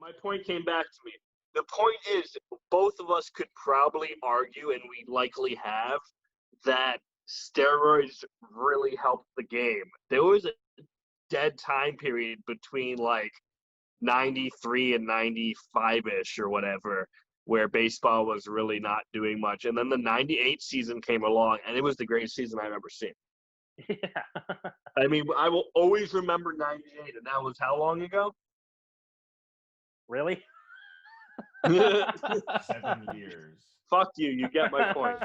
My point came back to me. The point is, both of us could probably argue, and we likely have, that steroids really helped the game. There was a dead time period between like 93 and 95-ish or whatever, where baseball was really not doing much. And then the 98 season came along, and it was the greatest season I've ever seen. Yeah. I mean, I will always remember 98, and that was how long ago? Really? 7 years. Fuck you, you get my point.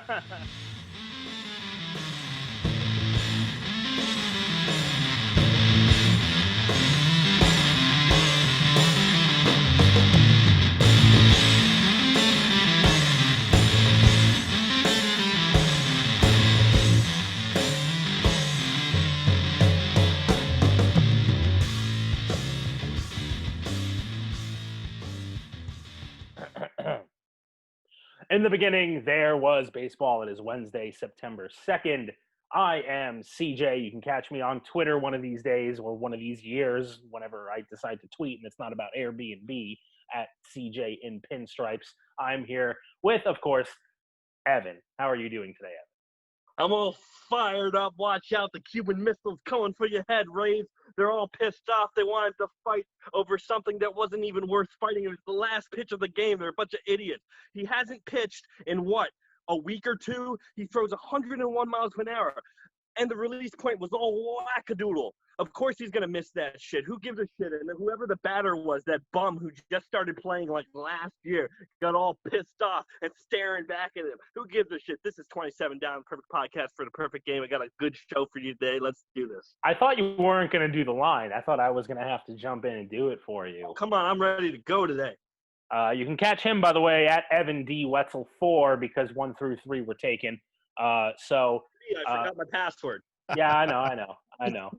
In the beginning, there was baseball. It is Wednesday, September 2nd. I am CJ. You can catch me on Twitter one of these days or one of these years whenever I decide to tweet, and it's not about Airbnb, at CJ in Pinstripes. I'm here with, of course, Evan. How are you doing today, Evan? I'm all fired up. Watch out, the Cuban missiles coming for your head, Rays. They're all pissed off. They wanted to fight over something that wasn't even worth fighting. It was the last pitch of the game. They're a bunch of idiots. He hasn't pitched in, what, a week or two? He throws 101 miles an hour. And the release point was all wackadoodle. Of course he's going to miss that shit. Who gives a shit? And whoever the batter was, that bum who just started playing like last year, got all pissed off and staring back at him. Who gives a shit? This is 27 Down, Perfect Podcast for the perfect game. I got a good show for you today. Let's do this. I thought you weren't going to do the line. I thought I was going to have to jump in and do it for you. Oh, come on, I'm ready to go today. You can catch him, by the way, at Evan D. Wetzel 4 because 1 through 3 were taken. I forgot my password. Yeah, I know.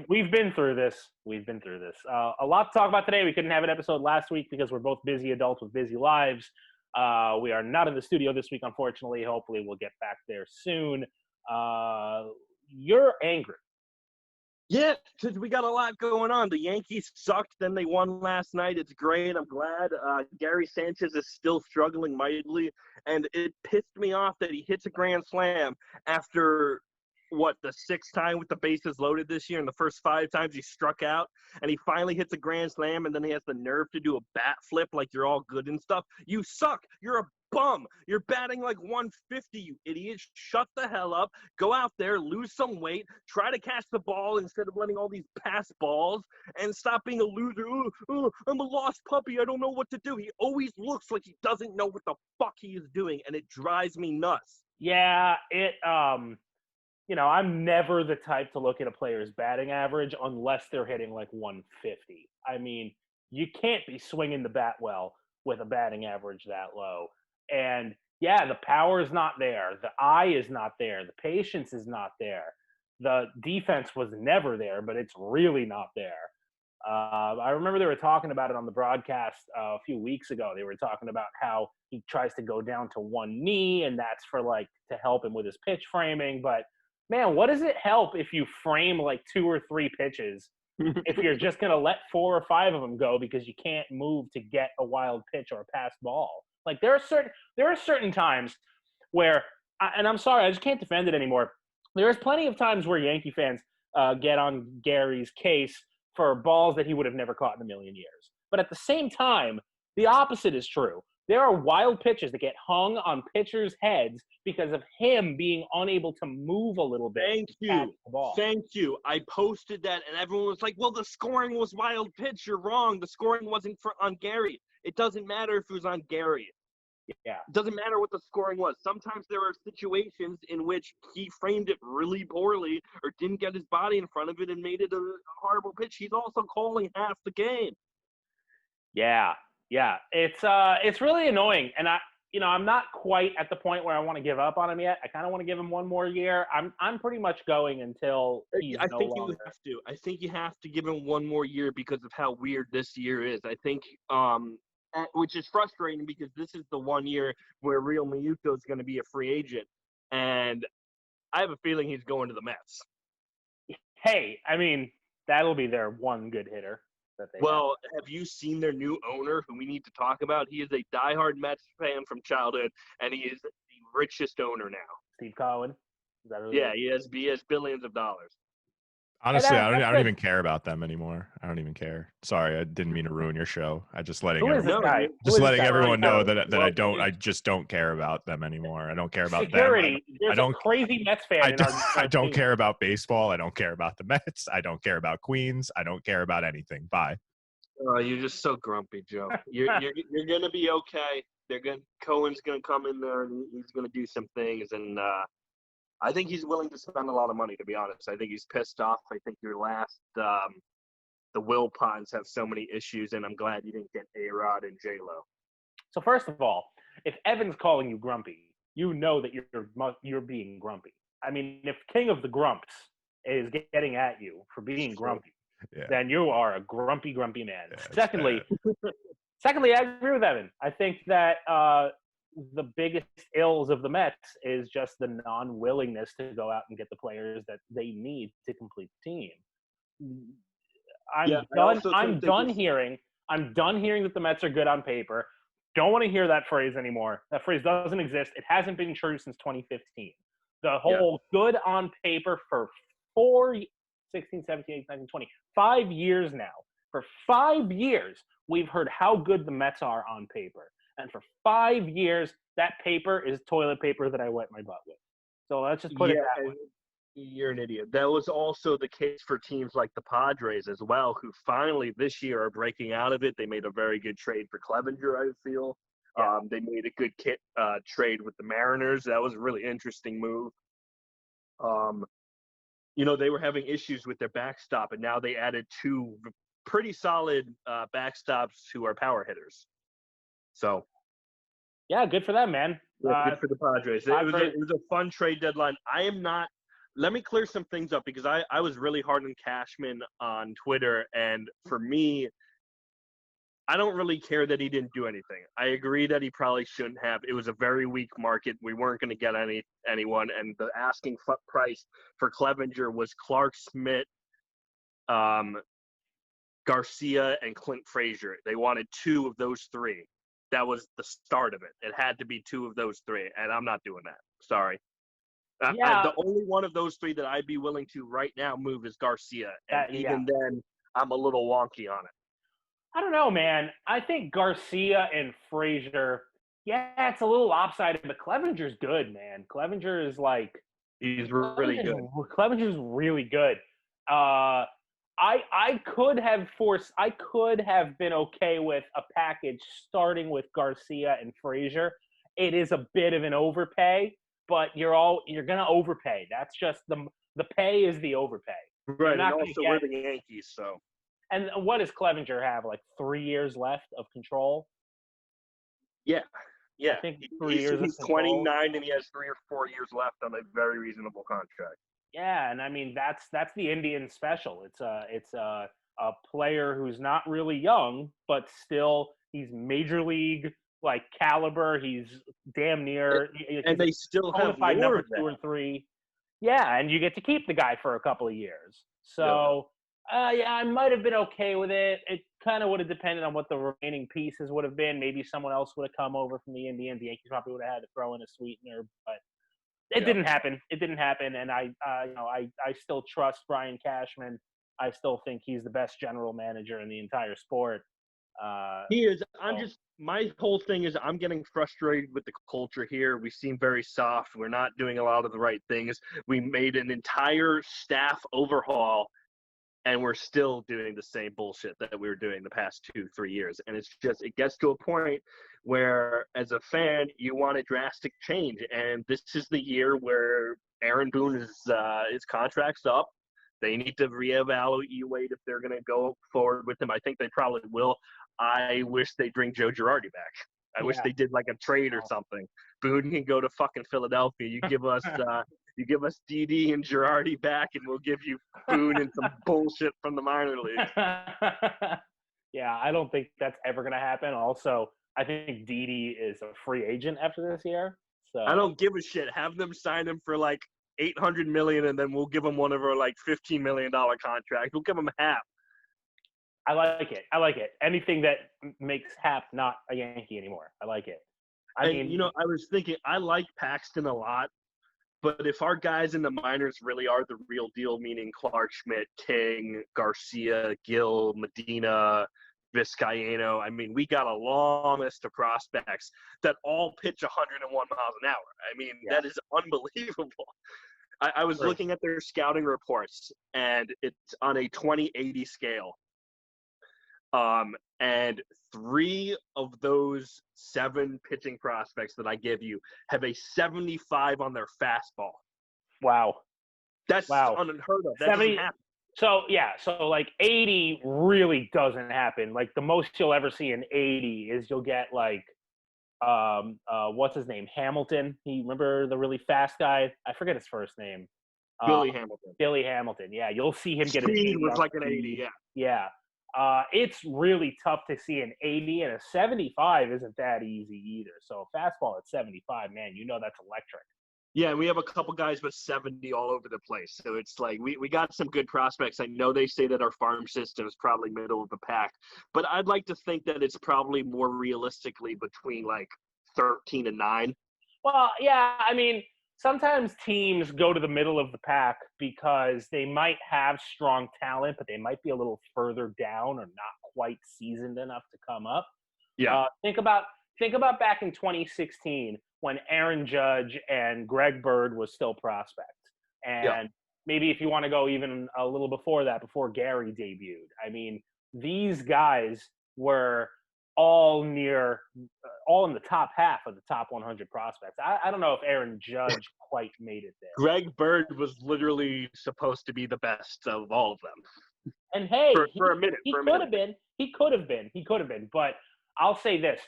We've been through this. A lot to talk about today. We couldn't have an episode last week because we're both busy adults with busy lives. We are not in the studio this week, unfortunately. Hopefully, we'll get back there soon. You're angry. Yeah, because we got a lot going on. The Yankees sucked, then they won last night. It's great. I'm glad. Gary Sanchez is still struggling mightily, and it pissed me off that he hits a grand slam after, the 6th time with the bases loaded this year, and the first 5 times he struck out, and he finally hits a grand slam, and then he has the nerve to do a bat flip like you're all good and stuff. You suck. You're a bum. You're batting like 150, you idiot. Shut the hell up. Go out there, lose some weight, try to catch the ball instead of letting all these pass balls, and stop being a loser. Oh, I'm a lost puppy. I don't know what to do. He always looks like he doesn't know what the fuck he is doing, and it drives me nuts. Yeah, I'm never the type to look at a player's batting average unless they're hitting like 150. I mean, you can't be swinging the bat well with a batting average that low. And yeah, the power is not there. The eye is not there. The patience is not there. The defense was never there, but it's really not there. I remember they were talking about it on the broadcast a few weeks ago. They were talking about how he tries to go down to one knee, and that's for to help him with his pitch framing. But man, what does it help if you frame like 2 or 3 pitches if you're just going to let 4 or 5 of them go because you can't move to get a wild pitch or a pass ball? Like there are certain times where, and I'm sorry, I just can't defend it anymore. There's plenty of times where Yankee fans get on Gary's case for balls that he would have never caught in a million years. But at the same time, the opposite is true. There are wild pitches that get hung on pitchers' heads because of him being unable to move a little bit. Thank you. I posted that, and everyone was like, well, the scoring was wild pitch. You're wrong. The scoring wasn't on Gary. It doesn't matter if it was on Gary. Yeah. It doesn't matter what the scoring was. Sometimes there are situations in which he framed it really poorly or didn't get his body in front of it and made it a horrible pitch. He's also calling half the game. Yeah. It's really annoying, and I'm not quite at the point where I want to give up on him yet. I kind of want to give him one more year. I'm pretty much going until he's no longer. I think you have to give him one more year because of how weird this year is. I think, which is frustrating because this is the one year where Real Muto is going to be a free agent, and I have a feeling he's going to the Mets. Hey, I mean, that'll be their one good hitter. that they have. Well, have you seen their new owner who we need to talk about? He is a diehard Mets fan from childhood, and he is the richest owner now. Steve Cohen. Is that who it Yeah, is? he has billions of dollars. Honestly, I that's don't good. even care about them anymore. I don't even care. Sorry, I didn't mean to ruin your show. I just letting Who is this everyone, guy? No, Who just is this letting guy? everyone know Well, that I just don't care about them anymore. I don't care about Security. them. There's I don't a crazy Mets fan in our I don't team. care about baseball. I don't care about the Mets. I don't care about Queens. I don't care about anything. Bye. Oh, you're just so grumpy, Joe. You're gonna be okay. Cohen's gonna come in there and he's gonna do some things, and I think he's willing to spend a lot of money. To be honest, I think he's pissed off. I think your last the Wilpons have so many issues, and I'm glad you didn't get A-Rod and J-Lo. So first of all, if Evan's calling you grumpy, you know that you're being grumpy. I mean, if King of the Grumps is getting at you for being grumpy, then you are a grumpy man. Yeah, Secondly, I agree with Evan. I think that the biggest ills of the Mets is just the non-willingness to go out and get the players that they need to complete the team. I'm done hearing that the Mets are good on paper. Don't want to hear that phrase anymore. That phrase doesn't exist. It hasn't been true since 2015. The whole good on paper for 16, 17, 18, 19, 20, 5 years now. For 5 years, we've heard how good the Mets are on paper. And for 5 years, that paper is toilet paper that I wet my butt with. So let's just put it that way. You're an idiot. That was also the case for teams like the Padres as well, who finally this year are breaking out of it. They made a very good trade for Clevenger, I feel. Yeah. They made a good trade with the Mariners. That was a really interesting move. They were having issues with their backstop, and now they added two pretty solid backstops who are power hitters. So, yeah, good for them, man. Good for the Padres. It was a fun trade deadline. Let me clear some things up because I was really hard on Cashman on Twitter, and for me, I don't really care that he didn't do anything. I agree that he probably shouldn't have. It was a very weak market. We weren't going to get anyone, and the asking price for Clevenger was Clark Schmidt, Garcia, and Clint Frazier. They wanted two of those three. That was the start of it. It had to be two of those three, and I'm not doing that. Sorry. The only one of those three that I'd be willing to right now move is Garcia, and even then, I'm a little wonky on it. I don't know, man. I think Garcia and Frazier, it's a little lopsided, but Clevenger's good, man. Clevenger is he's really good. Clevenger's really good. I could have been okay with a package starting with Garcia and Frazier. It is a bit of an overpay, but you're gonna overpay. That's just the pay is the overpay. Right, and also we're the Yankees, so. And what does Clevenger have? 3 years left of control? Yeah. I think 3 years. He's 29 and he has 3 or 4 years left on a very reasonable contract. Yeah, and I mean that's the Indian special. It's a player who's not really young, but still he's major league caliber. He's damn near. And they still have more number of 2 or 3. Yeah, and you get to keep the guy for a couple of years. So. I might have been okay with it. It kind of would have depended on what the remaining pieces would have been. Maybe someone else would have come over from the Indians. The Yankees probably would have had to throw in a sweetener, but it didn't happen. It didn't happen, and I still trust Brian Cashman. I still think he's the best general manager in the entire sport. He is. My whole thing is I'm getting frustrated with the culture here. We seem very soft. We're not doing a lot of the right things. We made an entire staff overhaul, and we're still doing the same bullshit that we were doing the past 2-3 years. And it gets to a point where, as a fan, you want a drastic change. And this is the year where Aaron Boone his contract's up. They need to reevaluate if they're going to go forward with him. I think they probably will. I wish they'd bring Joe Girardi back. I wish they did a trade or something. Boone can go to fucking Philadelphia. You give us Didi and Girardi back, and we'll give you Boone and some bullshit from the minor leagues. Yeah, I don't think that's ever going to happen. Also, I think Didi is a free agent after this year. So I don't give a shit. Have them sign him for $800 million, and then we'll give him one of our $15 million contract. We'll give him half. I like it. I like it. Anything that makes Hap not a Yankee anymore. I like it. I And, mean, I was thinking, I like Paxton a lot, but if our guys in the minors really are the real deal, meaning Clark Schmidt, King, Garcia, Gill, Medina, Vizcaino, I mean, we got a long list of prospects that all pitch 101 miles an hour. I mean, that is unbelievable. I was looking at their scouting reports, and it's on a 20/80 scale. And 3 of those 7 pitching prospects that I give you have a 75 on their fastball. wow. That's unheard of. That 70, doesn't happen. So like 80 really doesn't happen. Like the most you'll ever see in 80 is you'll get like what's his name? Hamilton. Remember the really fast guy? I forget his first name. Billy Hamilton. Billy Hamilton. Yeah, you'll see him get an 80. Speed was like an 80, yeah. Yeah. It's really tough to see an 80, and a 75 isn't that easy either. So a fastball at 75, man, that's electric. Yeah, we have a couple guys with 70 all over the place. So it's like we got some good prospects. I know they say that our farm system is probably middle of the pack, but I'd like to think that it's probably more realistically between like 13 and 9. Well, yeah, I mean, sometimes teams go to the middle of the pack because they might have strong talent, but they might be a little further down or not quite seasoned enough to come up. Yeah. Think about back in 2016 when Aaron Judge and Greg Bird was still prospects. And maybe if you want to go even a little before that, before Gary debuted. I mean, these guys were all in the top half of the top 100 prospects. I don't know if Aaron Judge quite made it there. Greg Bird was literally supposed to be the best of all of them. And hey, for a minute, he could have been. But I'll say this: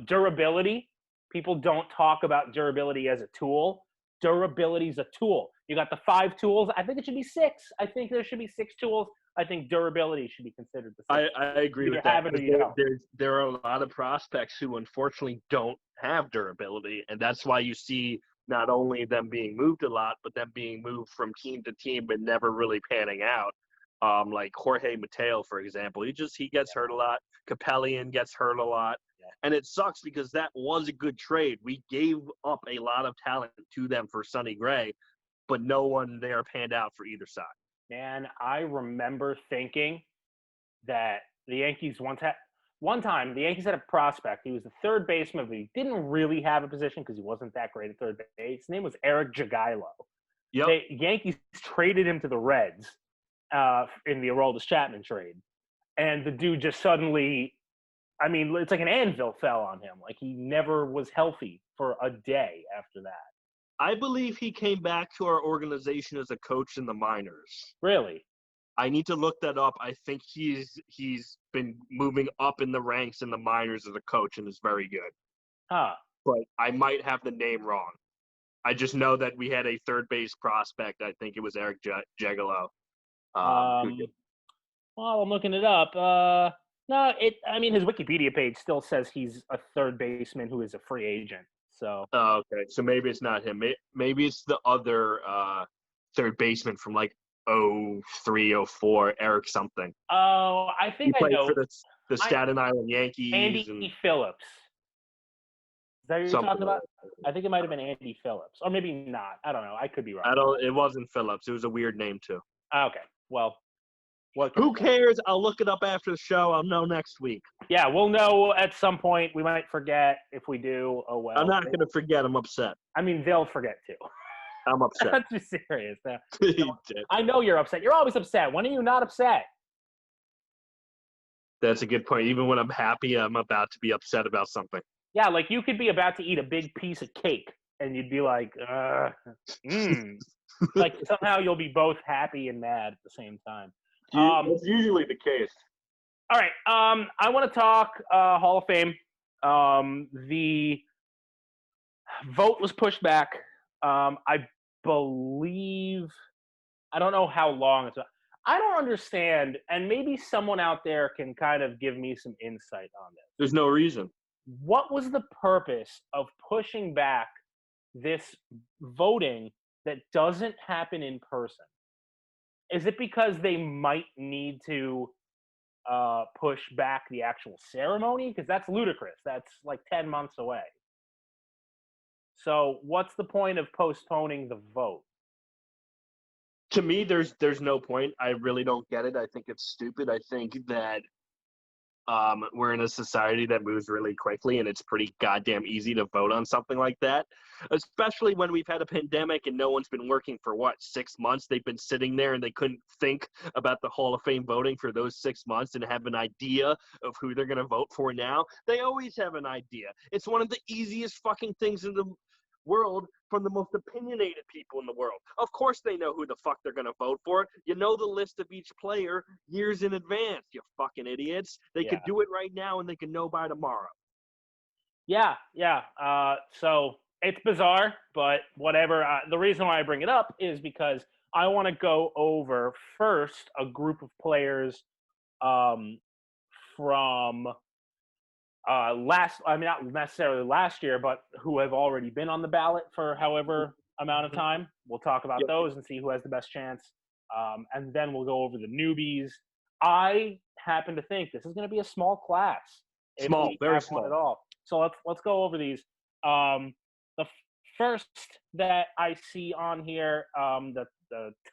durability. People don't talk about durability as a tool. Durability is a tool. You got the 5 tools. I think it should be 6. I think there should be 6 tools. I think durability should be considered the same. I agree with that. There are a lot of prospects who unfortunately don't have durability, and that's why you see not only them being moved a lot, but them being moved from team to team but never really panning out. Like Jorge Mateo, for example, he gets hurt a lot. Capellian gets hurt a lot. And it sucks because that was a good trade. We gave up a lot of talent to them for Sonny Gray, but no one there panned out for either side. Man, I remember thinking that the Yankees one time the Yankees had a prospect. He was the third baseman, but he didn't really have a position because he wasn't that great at third base. His name was Eric Jagielo. Yep. The Yankees traded him to the Reds in the Aroldis Chapman trade. And the dude just suddenly, I mean, it's like an anvil fell on him. Like he never was healthy for a day after that. I believe he came back to our organization as a coach in the minors. Really? I need to look that up. I think he's been moving up in the ranks in the minors as a coach and is very good. Huh. But I might have the name wrong. I just know that we had a third base prospect. I think it was Eric Jagielo. Well, I'm looking it up. No, his Wikipedia page still says he's a third baseman who is a free agent. So. Oh, okay. So maybe it's not him. Maybe it's the other third baseman from like 03, 04, Eric something. Oh, I think he played know. for the Staten Island Yankees. Andy Phillips. Is that what you're talking about? I think it might have been Andy Phillips, or maybe not. I don't know. I could be wrong. It wasn't Phillips. It was a weird name too. Okay. Well. Who cares? I'll look it up after the show. I'll know next week. Yeah, we'll know at some point. We might forget. If we do, oh well. I'm not going to forget. I'm upset. I mean, they'll forget too. I'm upset. I'm just serious. I know you're upset. You're always upset. When are you not upset? That's a good point. Even when I'm happy, I'm about to be upset about something. Yeah, like you could be about to eat a big piece of cake, and you'd be like, Like somehow you'll be both happy and mad at the same time. That's usually the case. All right. I want to talk Hall of Fame. The vote was pushed back. I believe – I don't know how long it's – I don't understand, and maybe someone out there can kind of give me some insight on this. There's no reason. What was the purpose of pushing back this voting that doesn't happen in person? Is it because they might need to push back the actual ceremony? Because that's ludicrous. That's like 10 months away. So what's the point of postponing the vote? To me, there's no point. I really don't get it. I think it's stupid. I think that we're in a society that moves really quickly, and it's pretty goddamn easy to vote on something like that, especially when we've had a pandemic and no one's been working for, 6 months? They've been sitting there and they couldn't think about the Hall of Fame voting for those 6 months and have an idea of who they're going to vote for now. They always have an idea. It's one of the easiest fucking things in the world from the most opinionated people in the world. Of course they know who the fuck they're going to vote for. You know the list of each player years in advance, you fucking idiots. They could do it right now and they can know by tomorrow. Yeah. So it's bizarre, but whatever. The reason why I bring it up is because I want to go over first a group of players from not necessarily last year, but who have already been on the ballot for however amount of time. We'll talk about those and see who has the best chance. And then we'll go over the newbies. I happen to think this is going to be a small class. Small, very small. At all. So let's go over these. The first that I see on here, the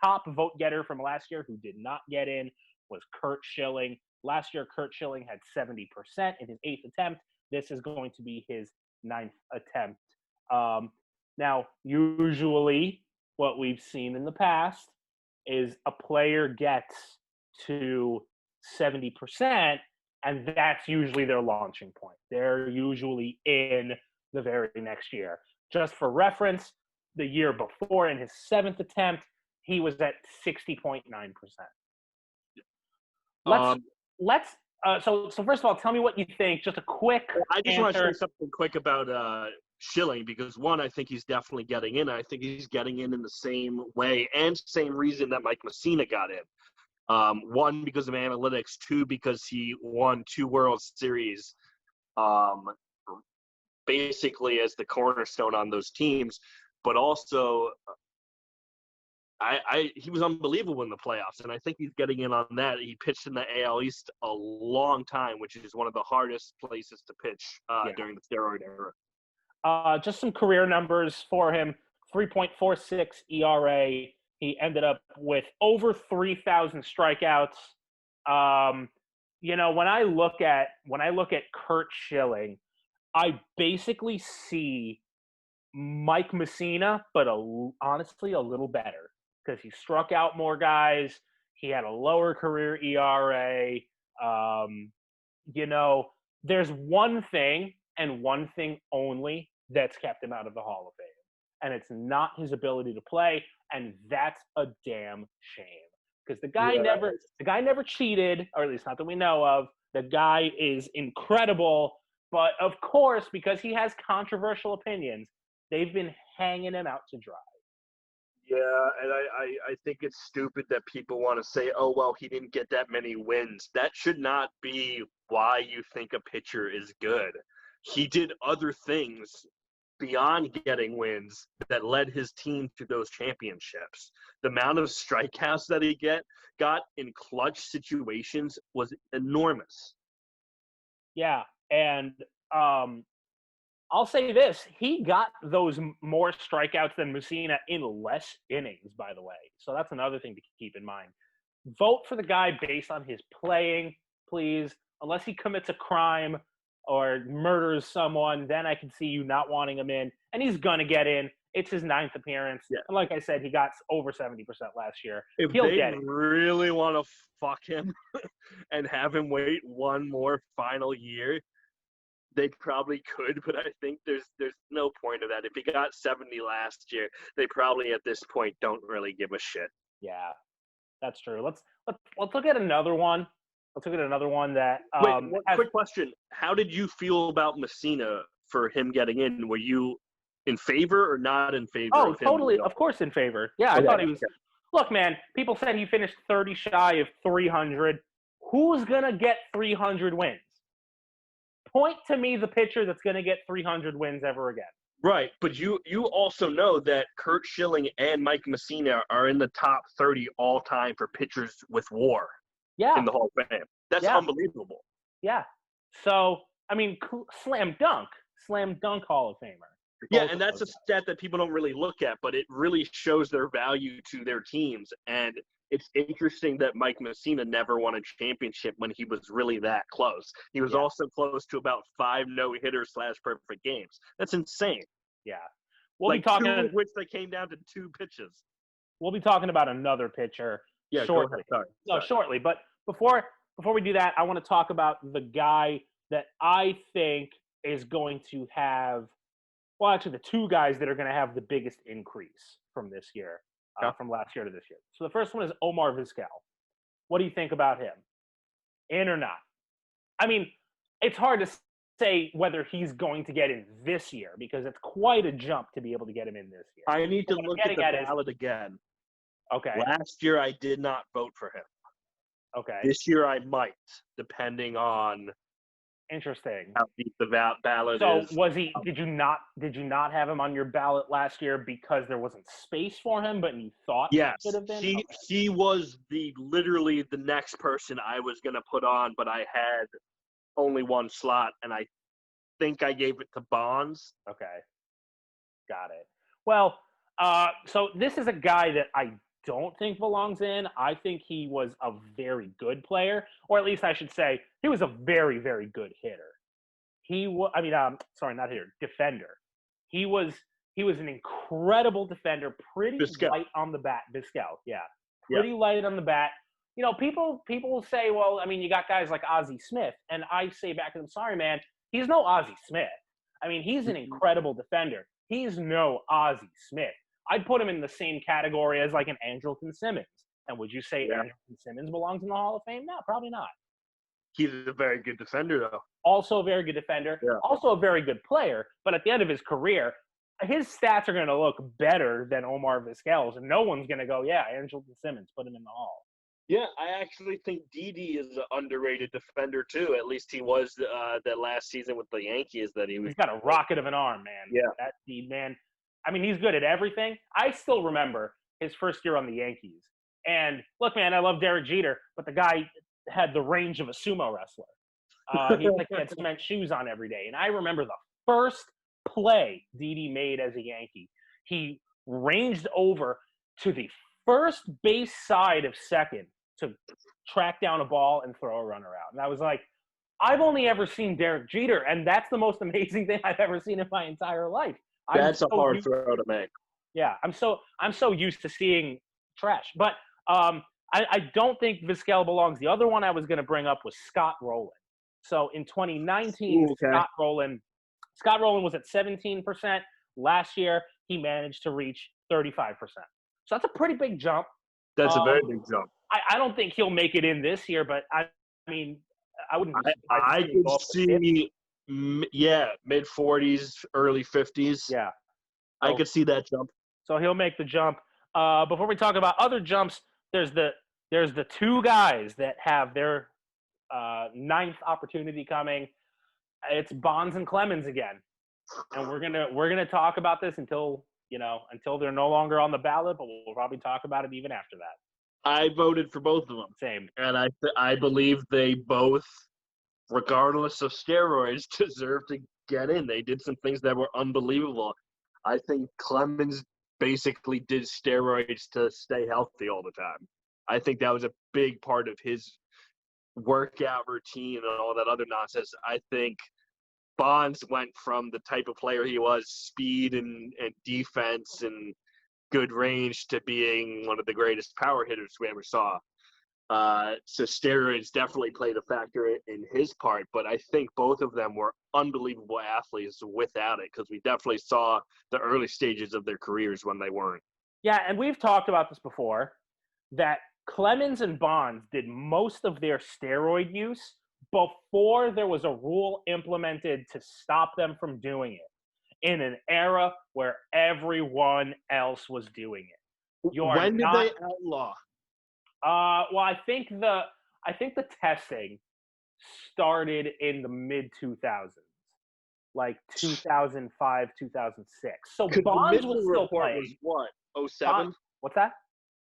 top vote getter from last year who did not get in was Curt Schilling. Last year, Curt Schilling had 70% in his 8th attempt. This is going to be his 9th attempt. Now, usually what we've seen in the past is a player gets to 70%, and that's usually their launching point. They're usually in the very next year. Just for reference, the year before, in his 7th attempt, he was at 60.9%. So first of all, tell me what you think. Just a quick I just answer. want to say something quick about Schilling, because one, I think he's definitely getting in. I think he's getting in the same way and same reason that Mike Mussina got in. One, because of analytics. Two, because he won 2 World Series, basically as the cornerstone on those teams. But also, he was unbelievable in the playoffs, and I think he's getting in on that. He pitched in the AL East a long time, which is one of the hardest places to pitch during the steroid era. Just some career numbers for him: 3.46 ERA. He ended up with over 3,000 strikeouts. When I look at Curt Schilling, I basically see Mike Mussina, but honestly a little better, because he struck out more guys. He had a lower career ERA. There's one thing and one thing only that's kept him out of the Hall of Fame, and it's not his ability to play, and that's a damn shame. Because the guy never cheated, or at least not that we know of. The guy is incredible, but of course, because he has controversial opinions, they've been hanging him out to dry. Yeah, and I think it's stupid that people want to say, oh, well, he didn't get that many wins. That should not be why you think a pitcher is good. He did other things beyond getting wins that led his team to those championships. The amount of strikeouts that he got in clutch situations was enormous. Yeah, and I'll say this: he got those more strikeouts than Mussina in less innings, by the way. So that's another thing to keep in mind. Vote for the guy based on his playing, please. Unless he commits a crime or murders someone, then I can see you not wanting him in. And he's going to get in. It's his 9th appearance. Yeah. And like I said, he got over 70% last year. If He'll they get it. really want to fuck him and have him wait one more final year, they probably could, but I think there's no point of that. If he got 70 last year, they probably at this point don't really give a shit. Yeah, that's true. Let's look at another one. Let's look at another one that. Quick question: how did you feel about Mussina for him getting in? Were you in favor or not in favor? Oh, of him? Totally. Of course, in favor. Yeah, I thought he was. Look, man. People said he finished 30 shy of 300. Who's gonna get 300 wins? Point to me the pitcher that's going to get 300 wins ever again. Right, but you also know that Curt Schilling and Mike Mussina are in the top 30 all time for pitchers with WAR. Yeah. In the Hall of Fame. That's Yeah. unbelievable. Yeah. So, I mean, slam dunk Hall of Famer. Yeah, Both and of that's a those guys. stat that people don't really look at, but it really shows their value to their teams. And it's interesting that Mike Messina never won a championship when he was really that close. He was Yeah. also close to about 5 no-hitters / perfect games. That's insane. Yeah. We'll be Like 2 talking. of which they came down to 2 pitches. We'll be talking about another pitcher Yeah, shortly. go ahead. Sorry. Shortly. But before we do that, I want to talk about the guy that I think is going to have. Well, actually, the 2 guys that are going to have the biggest increase from this year, from last year to this year. So the first one is Omar Vizquel. What do you think about him? In or not? I mean, it's hard to say whether he's going to get in this year because it's quite a jump to be able to get him in this year. I need to What I'm look at the getting at is- ballot again. Okay. Last year, I did not vote for him. Okay. This year, I might, depending on Interesting. how deep the ballot So is. was he? Did you not have him on your ballot last year because there wasn't space for him, but you thought Yes, he should have been? he was literally the next person I was going to put on, but I had only 1 slot, and I think I gave it to Bonds. Okay. Got it. Well, so this is a guy that I don't think belongs in. I think he was a very good player, or at least I should say he was a very, very good hitter. Not hitter, defender. He was an incredible defender, pretty Vizquel. light on the bat. Vizquel, yeah. Pretty light on the bat. You know, people will say, well, I mean, you got guys like Ozzie Smith, and I say back to them, sorry, man, he's no Ozzie Smith. I mean, he's an incredible defender. He's no Ozzie Smith. I'd put him in the same category as like an Andrelton Simmons. And would you say Andrelton Simmons belongs in the Hall of Fame? No, probably not. He's a very good defender, though. Also a very good defender. Yeah. Also a very good player. But at the end of his career, his stats are going to look better than Omar Vizquel's. And no one's going to go, yeah, Andrelton Simmons, put him in the Hall. Yeah, I actually think Didi is an underrated defender, too. At least he was that last season with the Yankees that he was. He's got a rocket of an arm, man. Yeah. That Didi, man. I mean, he's good at everything. I still remember his first year on the Yankees. And look, man, I love Derek Jeter, but the guy had the range of a sumo wrestler. He had cement shoes on every day. And I remember the first play Didi made as a Yankee. He ranged over to the first base side of second to track down a ball and throw a runner out. And I was like, I've only ever seen Derek Jeter, and that's the most amazing thing I've ever seen in my entire life. That's a hard throw to make. Yeah, I'm so used to seeing trash. But I don't think Vizquel belongs. The other one I was going to bring up was Scott Rowland. So in 2019, Scott Rowland was at 17%. Last year, he managed to reach 35%. So that's a pretty big jump. That's a very big jump. I don't think he'll make it in this year, but I mean, I wouldn't be I could see, mid-40s, early 50s. Yeah. I could see that jump. So he'll make the jump. Before we talk about other jumps, there's the 2 guys that have their 9th opportunity coming. It's Bonds and Clemens again, and we're gonna talk about this until they're no longer on the ballot, but we'll probably talk about it even after that. I voted for both of them. Same. And I believe they both, regardless of steroids, deserve to get in. They did some things that were unbelievable. I think Clemens basically did steroids to stay healthy all the time. I think that was a big part of his workout routine and all that other nonsense. I think Bonds went from the type of player he was, speed and defense and good range, to being one of the greatest power hitters we ever saw. So steroids definitely played a factor in his part, but I think both of them were unbelievable athletes without it, because we definitely saw the early stages of their careers when they weren't. Yeah, and we've talked about this before, that Clemens and Bonds did most of their steroid use before there was a rule implemented to stop them from doing it, in an era where everyone else was doing it. When did they outlaw? Well, I think the testing started in the mid 2000s, like 2005, 2006. So Bonds was still playing. Was what? 07? What's that?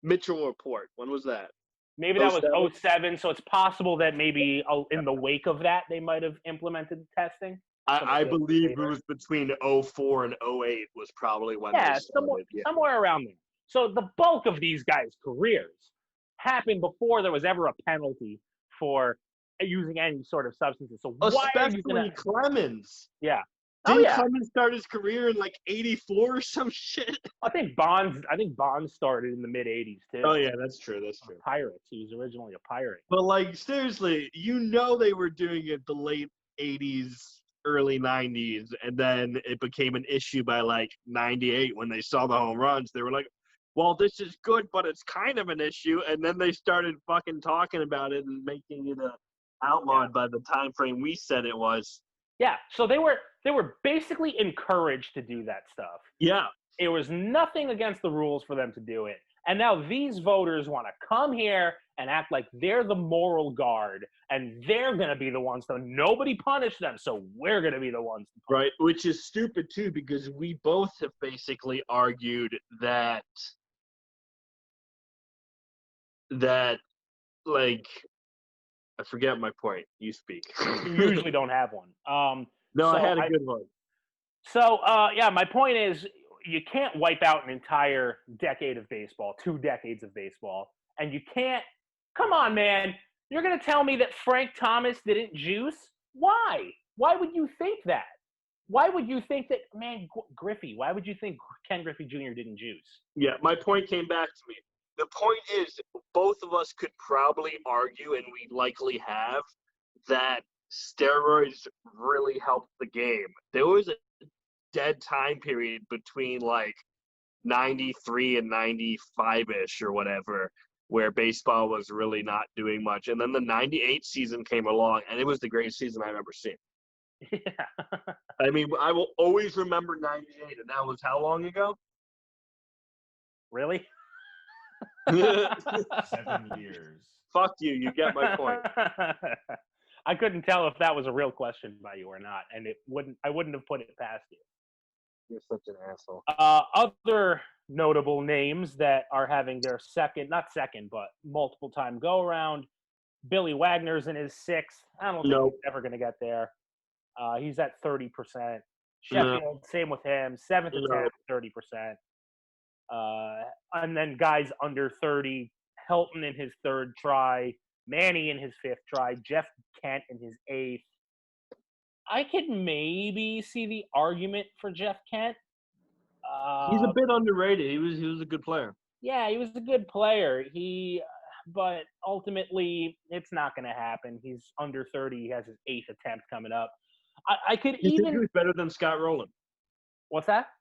Mitchell Report. When was that? Maybe that was 07? 07, so it's possible that maybe in the wake of that they might have implemented testing. I Somebody believe it later. was between 04 and 08 was probably when they Yeah, started. somewhere around there. So the bulk of these guys' careers happened before there was ever a penalty for using any sort of substances. So why are you Especially gonna? Clemens. Yeah. Oh Didn't yeah. Clemens start his career in like 84 or some shit? I think Bonds started in the mid '80s too. Oh yeah, that's true. That's true. Pirates. He was originally a pirate. But like seriously, they were doing it the late 80s, early 90s, and then it became an issue by like 98 when they saw the home runs. They were like, well, this is good, but it's kind of an issue. And then they started fucking talking about it and making it outlawed by the time frame we said it was. Yeah, so they were basically encouraged to do that stuff. Yeah. It was nothing against the rules for them to do it. And now these voters want to come here and act like they're the moral guard and they're going to be the ones to nobody punish them, so we're going to be the ones to punish. Right, which is stupid too because we both have basically argued that like I forget my point. You speak. You usually don't have one. No, so I had a good one. So, yeah, my point is you can't wipe out an entire decade of baseball, 2 decades of baseball, and you can't – come on, man. You're going to tell me that Frank Thomas didn't juice? Why? Why would you think that? Why would you think that, man, Griffey, why would you think Ken Griffey Jr. didn't juice? Yeah, my point came back to me. The point is both of us could probably argue, and we likely have, that steroids really helped the game. There was a dead time period between like 93 and 95-ish or whatever where baseball was really not doing much. And then the 98 season came along, and it was the greatest season I've ever seen. Yeah. I mean, I will always remember 98, and that was how long ago? Really? 7 years. Fuck you. You get my point. I couldn't tell if that was a real question by you or not, and I wouldn't have put it past you. You're such an asshole. Other notable names that are having their but multiple time go around. Billy Wagner's in his 6th. I don't think he's ever going to get there. He's at 30%. Sheffield, same with him. 7th and 10th, 30%. And then guys under 30, Helton in his 3rd try, Manny in his 5th try, Jeff Kent in his 8th. I could maybe see the argument for Jeff Kent. He's a bit underrated. He was a good player. Yeah, he was a good player. But ultimately, it's not going to happen. He's under 30. He has his 8th attempt coming up. I could You even. think he was better than Scott Rowland? What's that?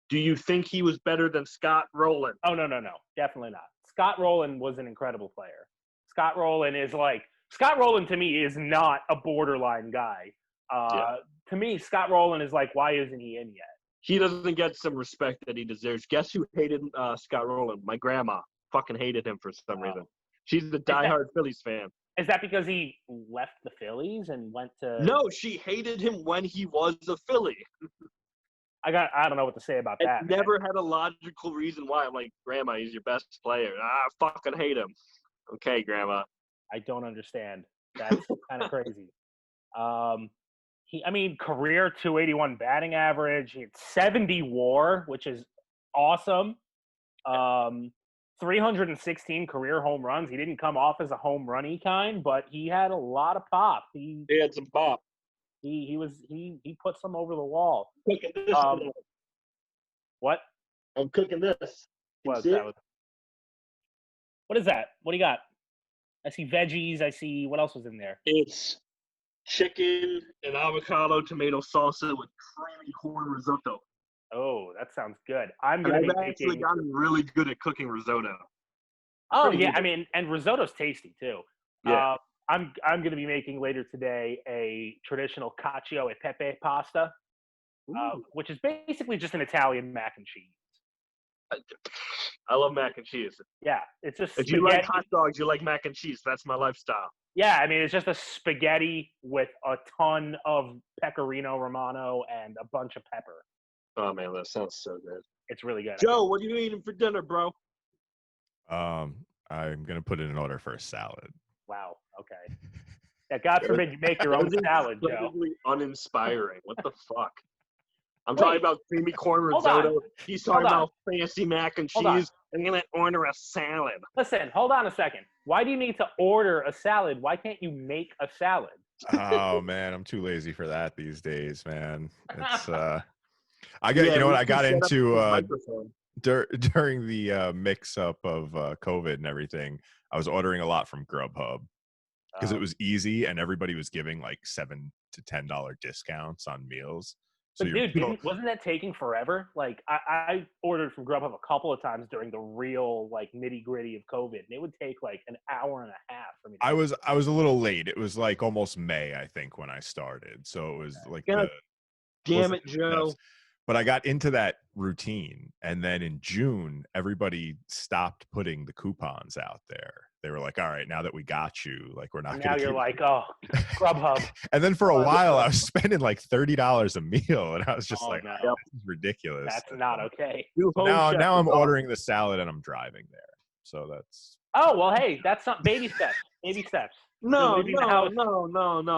Do you think he was better than Scott Rowland? Oh, no. Definitely not. Scott Rowland was an incredible player. Scott Rowland to me is not a borderline guy. To me, Scott Rowland is like, why isn't he in yet? He doesn't get some respect that he deserves. Guess who hated Scott Rowland? My grandma fucking hated him for some reason. She's the diehard Phillies fan. Is that because he left the Phillies and went to? No, she hated him when he was a Philly. I don't know what to say about that. Never had a logical reason why. I'm like, Grandma, he's your best player. I fucking hate him. Okay, Grandma. I don't understand. That's kind of crazy. Career 281 batting average. He had 70 WAR, which is awesome. 316 career home runs. He didn't come off as a home runny kind, but he had a lot of pop. He had some pop. He put some over the wall. Cooking this what? I'm cooking this. What is that? What is that? What do you got? I see veggies. I see what else was in there. It's chicken and avocado tomato salsa with creamy corn risotto. Oh, that sounds good. I've actually gotten really good at cooking risotto. Oh yeah, I mean, and risotto's tasty too. Yeah. I'm going to be making later today a traditional cacio e pepe pasta, which is basically just an Italian mac and cheese. I love mac and cheese. Yeah, it's just if you like hot dogs, you like mac and cheese. That's my lifestyle. Yeah, I mean, it's just a spaghetti with a ton of pecorino romano and a bunch of pepper. Oh, man, that sounds so good. It's really good. Joe, what are you eating for dinner, bro? I I'm gonna put in an order for a salad. Wow. Okay. Yeah, God forbid you make your own salad, Joe. Incredibly uninspiring. What the fuck? I'm Wait. talking about creamy corn Hold on. risotto. He's talking Hold on. about fancy mac and Hold on. cheese. I'm gonna order a salad. Listen, hold on a second. Why do you need to order a salad? Why can't you make a salad? Oh man, I'm too lazy for that these days, man. It's you know what I got into during the mix up of COVID and everything. I was ordering a lot from Grubhub because it was easy and everybody was giving like $7 to $10 discounts on meals. So But dude, wasn't that taking forever? Like I ordered from Grubhub a couple of times during the real like nitty gritty of COVID, and it would take like an hour and a half for me. I was a little late. It was like almost May, I think, when I started. So it was like damn it, Joe. Best. But I got into that routine, and then in June, everybody stopped putting the coupons out there. They were like, "All right, now that we got you, like we're not." Now you're like, "Oh, Grubhub." And then for a while, I was spending like $30 a meal, and I was just like, no. "Oh, this is ridiculous." That's not okay. Now I'm ordering the salad, and I'm driving there. So that's. Oh well, hey, that's not baby steps. Baby steps. No.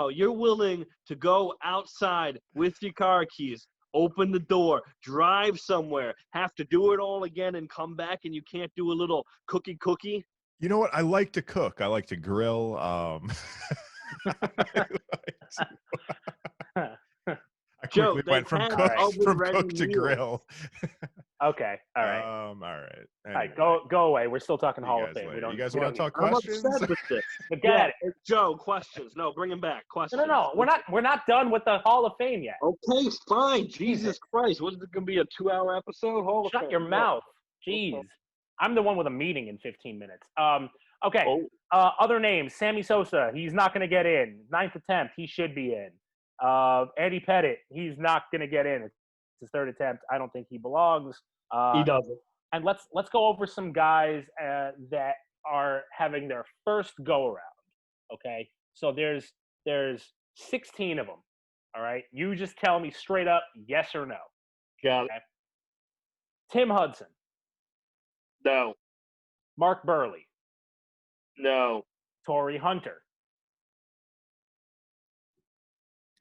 You're willing to go outside with your car keys, open the door, drive somewhere, have to do it all again and come back, and you can't do a little cookie? You know what? I like to cook. I like to grill. I quickly went from cook to grill. Okay. All right. All right. Anyway. All right. Go away. We're still talking Hall of Fame. You guys want to talk questions? I'm upset with this. Forget it. Joe, questions. No, bring him back. Questions. No. We're not done with the Hall of Fame yet. Okay, fine. Jesus Christ. What is it going to be, a 2-hour episode? Shut your mouth. Jeez. I'm the one with a meeting in 15 minutes. Okay. Other names. Sammy Sosa. He's not going to get in. 9th attempt. He should be in. Andy Pettit. He's not going to get in. It's his 3rd attempt. I don't think he belongs. He doesn't. And let's go over some guys that are having their first go around. Okay. So there's 16 of them. All right. You just tell me straight up, yes or no. Got it. Okay? Tim Hudson. No. Mark Burley. No. Torrey Hunter.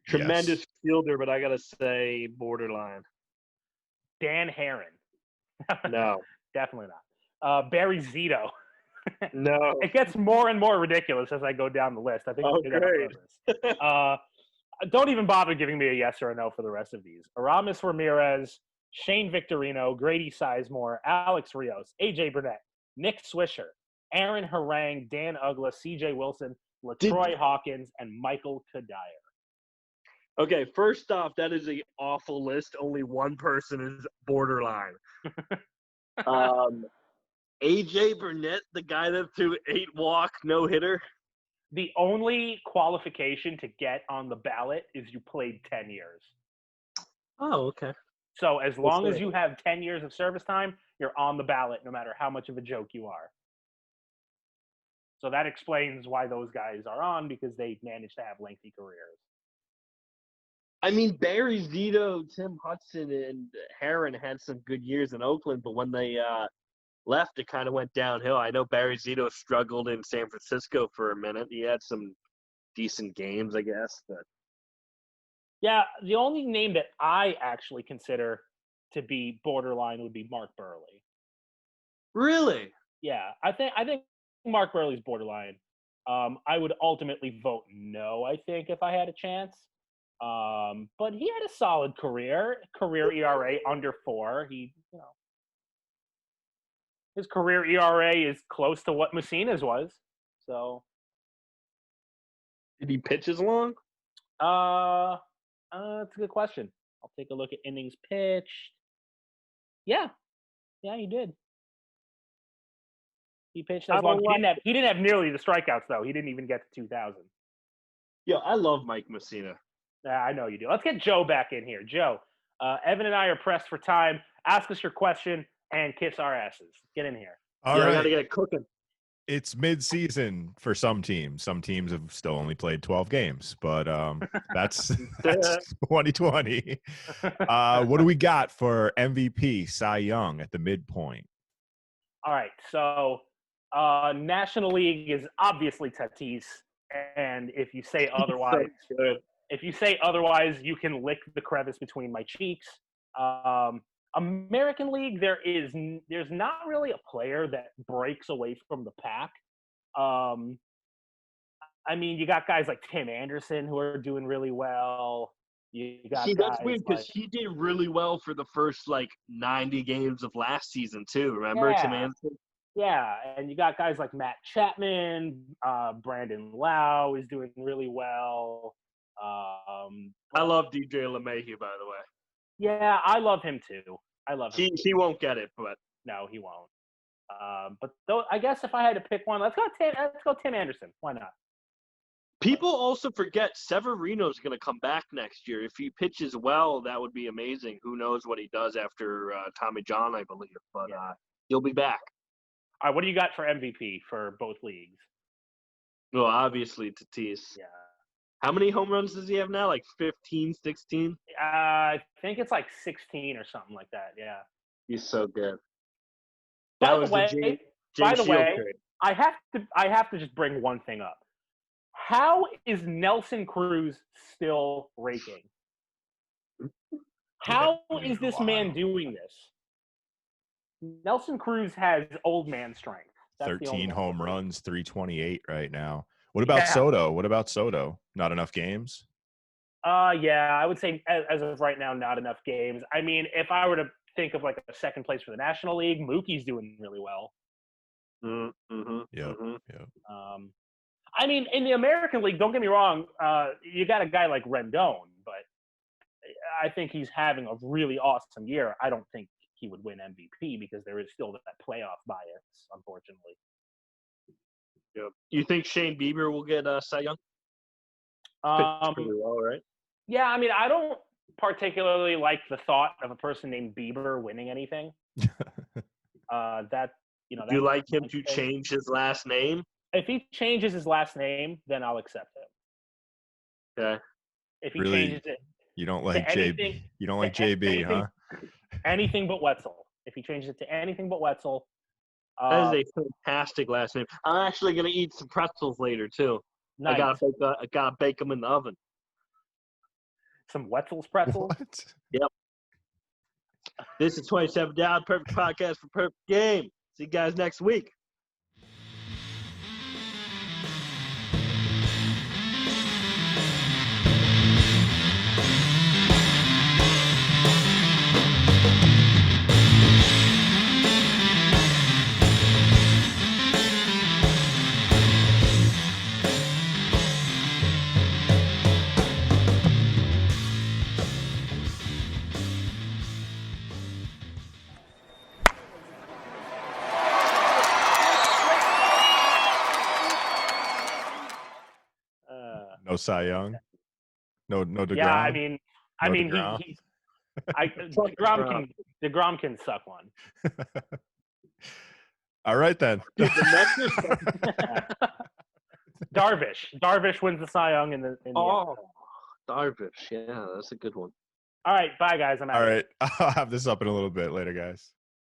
Tremendous fielder, but I got to say borderline. Dan Herron. No. Definitely not. Barry Zito. No. It gets more and more ridiculous as I go down the list. I think we did that on purpose. Don't even bother giving me a yes or a no for the rest of these. Aramis Ramirez, Shane Victorino, Grady Sizemore, Alex Rios, AJ Burnett, Nick Swisher, Aaron Harang, Dan Ugla, CJ Wilson, LaTroy Hawkins, and Michael Kadire. Okay, first off, that is an awful list. Only one person is borderline. AJ Burnett, the guy that threw 8-walk no-hitter. The only qualification to get on the ballot is you played 10 years. Oh, okay. So as long as you have 10 years of service time, you're on the ballot no matter how much of a joke you are. So that explains why those guys are on, because they managed to have lengthy careers. I mean, Barry Zito, Tim Hudson, and Herron had some good years in Oakland, but when they left, it kind of went downhill. I know Barry Zito struggled in San Francisco for a minute. He had some decent games, I guess. But yeah, the only name that I actually consider to be borderline would be Mark Burley. Really? Yeah, I think Mark Burley's borderline. I would ultimately vote no, I think, if I had a chance. But he had a solid career ERA under 4. His career ERA is close to what Messina's was. So, did he pitch as long? That's a good question. I'll take a look at innings pitched. Yeah, he did. He pitched as long. He didn't have nearly the strikeouts though. He didn't even get to 2,000. Yeah, I love Mike Messina. Yeah, I know you do. Let's get Joe back in here. Joe, Evan and I are pressed for time. Ask us your question and kiss our asses. Get in here. All right. I gotta get it cooking. It's mid-season for some teams. Some teams have still only played 12 games, but that's 2020. What do we got for MVP, Cy Young at the midpoint? All right, so National League is obviously Tatis, and if you say otherwise, you can lick the crevice between my cheeks. American League, there's not really a player that breaks away from the pack. I mean, you got guys like Tim Anderson who are doing really well. You got that's weird because he did really well for the first 90 games of last season too. Remember Tim Anderson? Yeah, and you got guys like Matt Chapman, Brandon Lau is doing really well. I love DJ LeMahieu, by the way. Yeah, I love him too. He won't get it, but no, he won't. But I guess if I had to pick one, let's go Tim Anderson. Why not? People also forget Severino's going to come back next year. If he pitches well, that would be amazing. Who knows what he does after Tommy John, I believe. But he'll be back. All right, what do you got for MVP for both leagues? Well, obviously Tatis. Yeah. How many home runs does he have now? 15, 16? I think it's 16 or something like that. Yeah. He's so good. By the way, I have to just bring one thing up. How is Nelson Cruz still raking? How is this man doing this? Nelson Cruz has old man strength. That's 13 home runs, 328 right now. What about Soto? Not enough games? Yeah, I would say as of right now, not enough games. I mean, if I were to think of a second place for the National League, Mookie's doing really well. I mean, in the American League, don't get me wrong, you got a guy like Rendon, but I think he's having a really awesome year. I don't think he would win MVP because there is still that playoff bias, unfortunately. Yeah. You think Shane Bieber will get Cy Young? Pretty well, right? Yeah, I mean, I don't particularly like the thought of a person named Bieber winning anything. Do you like him to change his last name? If he changes his last name, then I'll accept it. Okay. If he changes it, you don't like JB. You don't like JB, huh? Anything but Wetzel. If he changes it to anything but Wetzel, that is a fantastic last name. I'm actually gonna eat some pretzels later too. Nice. I gotta bake them in the oven. Some Wetzel's pretzels. What? Yep. This is 27 Down, perfect podcast for perfect game. See you guys next week. No Cy Young. No DeGrom. Yeah, I mean, DeGrom can suck one. All right then. Darvish wins the Cy Young in the Darvish, yeah, that's a good one. All right, bye guys. I'm out. All right, I'll have this up in a little bit. Later, guys.